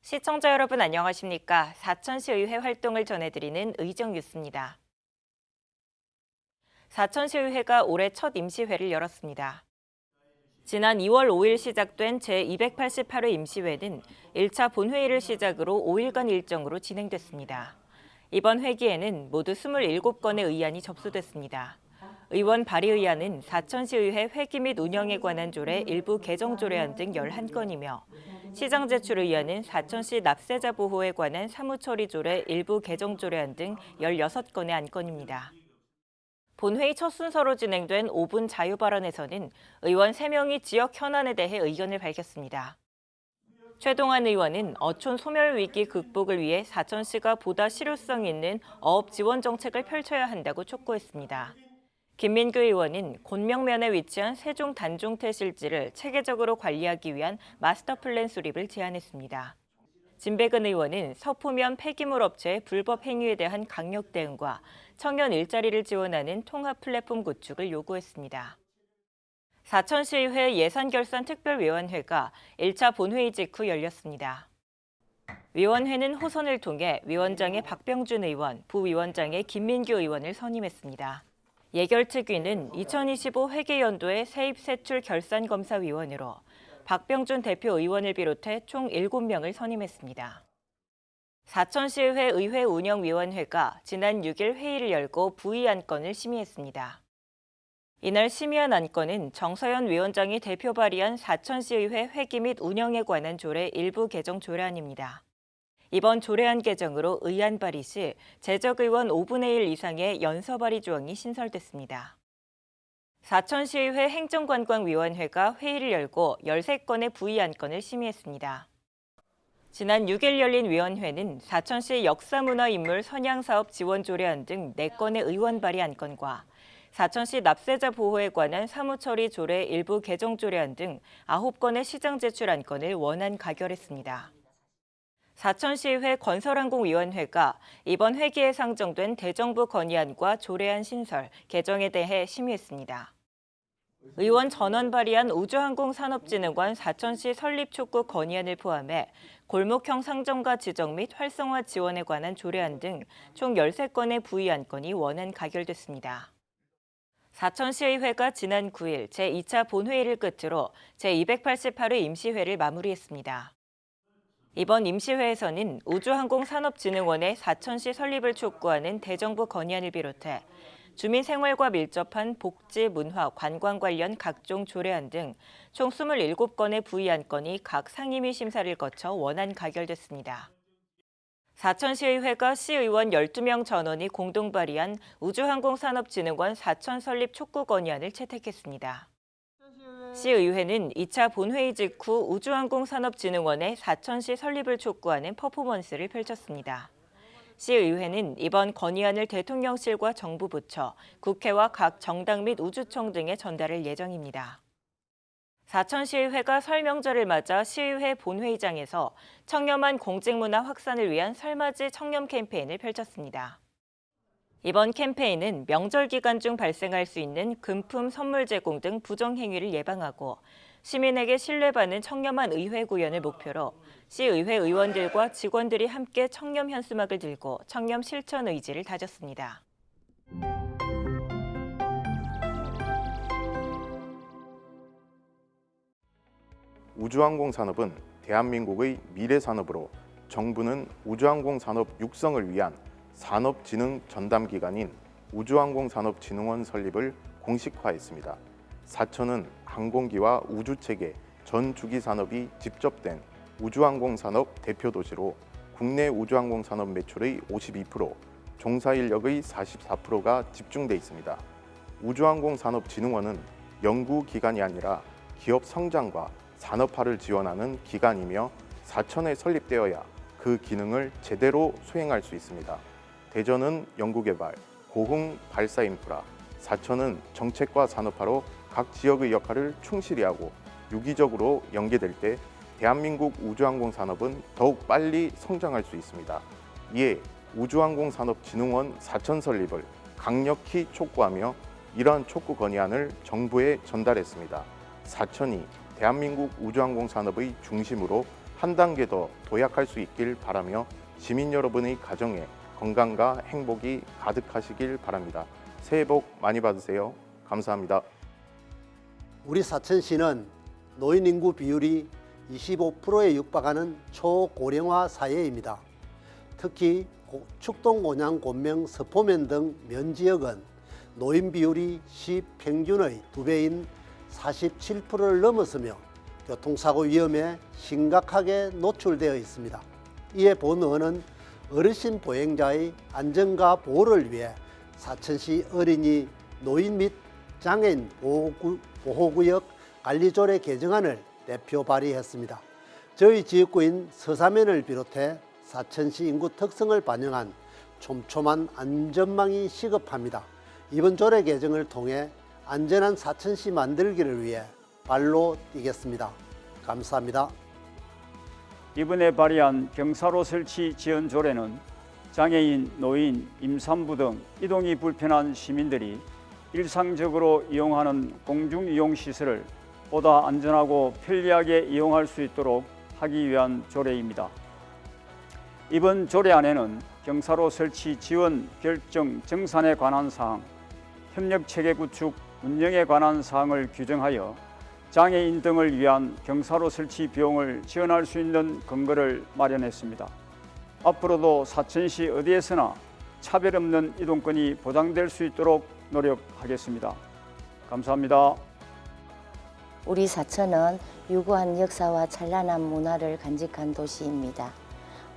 시청자 여러분 안녕하십니까? 사천시 의회 활동을 전해드리는 의정 뉴스입니다. 사천시 의회가 올해 첫 임시회를 열었습니다. 지난 2월 5일 시작된 제288회 임시회는 1차 본회의를 시작으로 5일간 일정으로 진행됐습니다. 이번 회기에는 모두 27건의 의안이 접수됐습니다. 의원 발의의안은 사천시의회 회기 및 운영에 관한 조례 일부 개정 조례안 등 11건이며 시장 제출 의안은 사천시 납세자 보호에 관한 사무처리 조례 일부 개정 조례안 등 16건의 안건입니다. 본회의 첫 순서로 진행된 5분 자유 발언에서는 의원 3명이 지역 현안에 대해 의견을 밝혔습니다. 최동환 의원은 어촌 소멸 위기 극복을 위해 사천시가 보다 실효성 있는 어업 지원 정책을 펼쳐야 한다고 촉구했습니다. 김민규 의원은 곤명면에 위치한 세종 단종태 실지를 체계적으로 관리하기 위한 마스터 플랜 수립을 제안했습니다. 진백은 의원은 서포면 폐기물 업체의 불법 행위에 대한 강력 대응과 청년 일자리를 지원하는 통합 플랫폼 구축을 요구했습니다. 사천시의회 예산결산특별위원회가 1차 본회의 직후 열렸습니다. 위원회는 호선을 통해 위원장의 박병준 의원, 부위원장의 김민규 의원을 선임했습니다. 예결특위는 2025 회계연도의 세입세출결산검사위원으로 박병준 대표 의원을 비롯해 총 7명을 선임했습니다. 사천시의회 의회운영위원회가 지난 6일 회의를 열고 부의 안건을 심의했습니다. 이날 심의한 안건은 정서연 위원장이 대표 발의한 사천시의회 회기 및 운영에 관한 조례 일부 개정 조례안입니다. 이번 조례안 개정으로 의안 발의 시 재적의원 5분의 1 이상의 연서 발의 조항이 신설됐습니다. 사천시의회 행정관광위원회가 회의를 열고 13건의 부의 안건을 심의했습니다. 지난 6일 열린 위원회는 사천시 역사문화인물 선양사업 지원 조례안 등 4건의 의원 발의 안건과 사천시 납세자 보호에 관한 사무처리 조례 일부 개정 조례안 등 9건의 시장 제출 안건을 원안 가결했습니다. 사천시의회 건설항공위원회가 이번 회기에 상정된 대정부 건의안과 조례안 신설, 개정에 대해 심의했습니다. 의원 전원 발의한 우주항공산업진흥원 사천시 설립 촉구 건의안을 포함해 골목형 상점가 지정 및 활성화 지원에 관한 조례안 등 총 13건의 부의 안건이 원안 가결됐습니다. 사천시의회가 지난 9일 제2차 본회의를 끝으로 제288회 임시회를 마무리했습니다. 이번 임시회에서는 우주항공산업진흥원의 사천시 설립을 촉구하는 대정부 건의안을 비롯해 주민 생활과 밀접한 복지, 문화, 관광 관련 각종 조례안 등 총 27건의 부의 안건이 각 상임위 심사를 거쳐 원안 가결됐습니다. 사천시의회가 시의원 12명 전원이 공동 발의한 우주항공산업진흥원 사천 설립 촉구 건의안을 채택했습니다. 시의회는 2차 본회의 직후 우주항공산업진흥원의 사천시 설립을 촉구하는 퍼포먼스를 펼쳤습니다. 시의회는 이번 건의안을 대통령실과 정부 부처, 국회와 각 정당 및 우주청 등에 전달할 예정입니다. 사천시의회가 설명절을 맞아 시의회 본회의장에서 청렴한 공직문화 확산을 위한 설맞이 청렴 캠페인을 펼쳤습니다. 이번 캠페인은 명절 기간 중 발생할 수 있는 금품 선물 제공 등 부정행위를 예방하고 시민에게 신뢰받는 청렴한 의회 구현을 목표로 시의회 의원들과 직원들이 함께 청렴 현수막을 들고 청렴 실천 의지를 다졌습니다. 우주항공 산업은 대한민국의 미래 산업으로 정부는 우주항공 산업 육성을 위한 산업진흥 전담기관인 우주항공산업진흥원 설립을 공식화했습니다. 사천은 항공기와 우주체계, 전 주기 산업이 집접된 우주항공산업 대표 도시로 국내 우주항공산업 매출의 52%, 종사 인력의 44%가 집중돼 있습니다. 우주항공산업진흥원은 연구기관이 아니라 기업 성장과 산업화를 지원하는 기관이며 사천에 설립되어야 그 기능을 제대로 수행할 수 있습니다. 대전은 연구개발, 고흥 발사 인프라, 사천은 정책과 산업화로 각 지역의 역할을 충실히 하고 유기적으로 연계될 때 대한민국 우주항공 산업은 더욱 빨리 성장할 수 있습니다. 이에 우주항공산업진흥원 사천 설립을 강력히 촉구하며 이러한 촉구 건의안을 정부에 전달했습니다. 사천이 대한민국 우주항공 산업의 중심으로 한 단계 더 도약할 수 있길 바라며 시민 여러분의 가정에 건강과 행복이 가득하시길 바랍니다. 새해 복 많이 받으세요. 감사합니다. 우리 사천시는 노인 인구 비율이 25%에 육박하는 초고령화 사회입니다. 특히 축동, 곤양, 곤명, 서포면 등 면지역은 노인 비율이 시 평균의 2배인 47%를 넘어서며 교통사고 위험에 심각하게 노출되어 있습니다. 이에 본의원은 어르신 보행자의 안전과 보호를 위해 사천시 어린이, 노인 및 장애인 보호구역 관리조례 개정안을 대표 발의했습니다. 저희 지역구인 서사면을 비롯해 사천시 인구 특성을 반영한 촘촘한 안전망이 시급합니다. 이번 조례 개정을 통해 안전한 사천시 만들기를 위해 발로 뛰겠습니다. 감사합니다. 이번에 발의한 경사로 설치 지연 조례는 장애인, 노인, 임산부 등 이동이 불편한 시민들이 일상적으로 이용하는 공중이용시설을 보다 안전하고 편리하게 이용할 수 있도록 하기 위한 조례입니다. 이번 조례안에는 경사로 설치 지원 결정 정산에 관한 사항, 협력체계 구축, 운영에 관한 사항을 규정하여 장애인 등을 위한 경사로 설치 비용을 지원할 수 있는 근거를 마련했습니다. 앞으로도 사천시 어디에서나 차별 없는 이동권이 보장될 수 있도록 노력하겠습니다. 감사합니다. 우리 사천은 유구한 역사와 찬란한 문화를 간직한 도시입니다.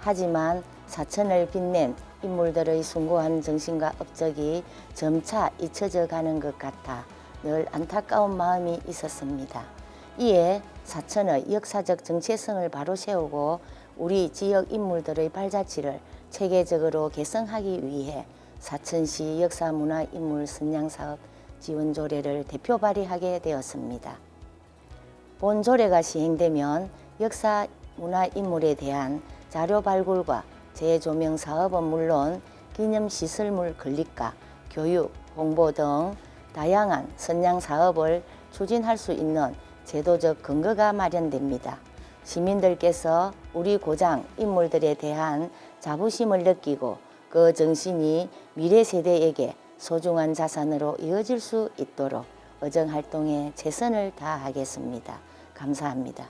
하지만 사천을 빛낸 인물들의 숭고한 정신과 업적이 점차 잊혀져 가는 것 같아 늘 안타까운 마음이 있었습니다. 이에 사천의 역사적 정체성을 바로 세우고 우리 지역 인물들의 발자취를 체계적으로 개성하기 위해 사천시 역사문화인물 선양사업 지원조례를 대표 발의하게 되었습니다. 본 조례가 시행되면 역사문화인물에 대한 자료 발굴과 재조명 사업은 물론 기념시설물 건립과 교육, 홍보 등 다양한 선양 사업을 추진할 수 있는 제도적 근거가 마련됩니다. 시민들께서 우리 고장 인물들에 대한 자부심을 느끼고 그 정신이 미래 세대에게 소중한 자산으로 이어질 수 있도록 의정활동에 최선을 다하겠습니다. 감사합니다.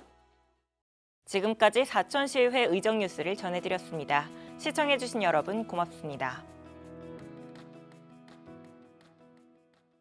지금까지 사천시의회 의정뉴스를 전해드렸습니다. 시청해주신 여러분 고맙습니다.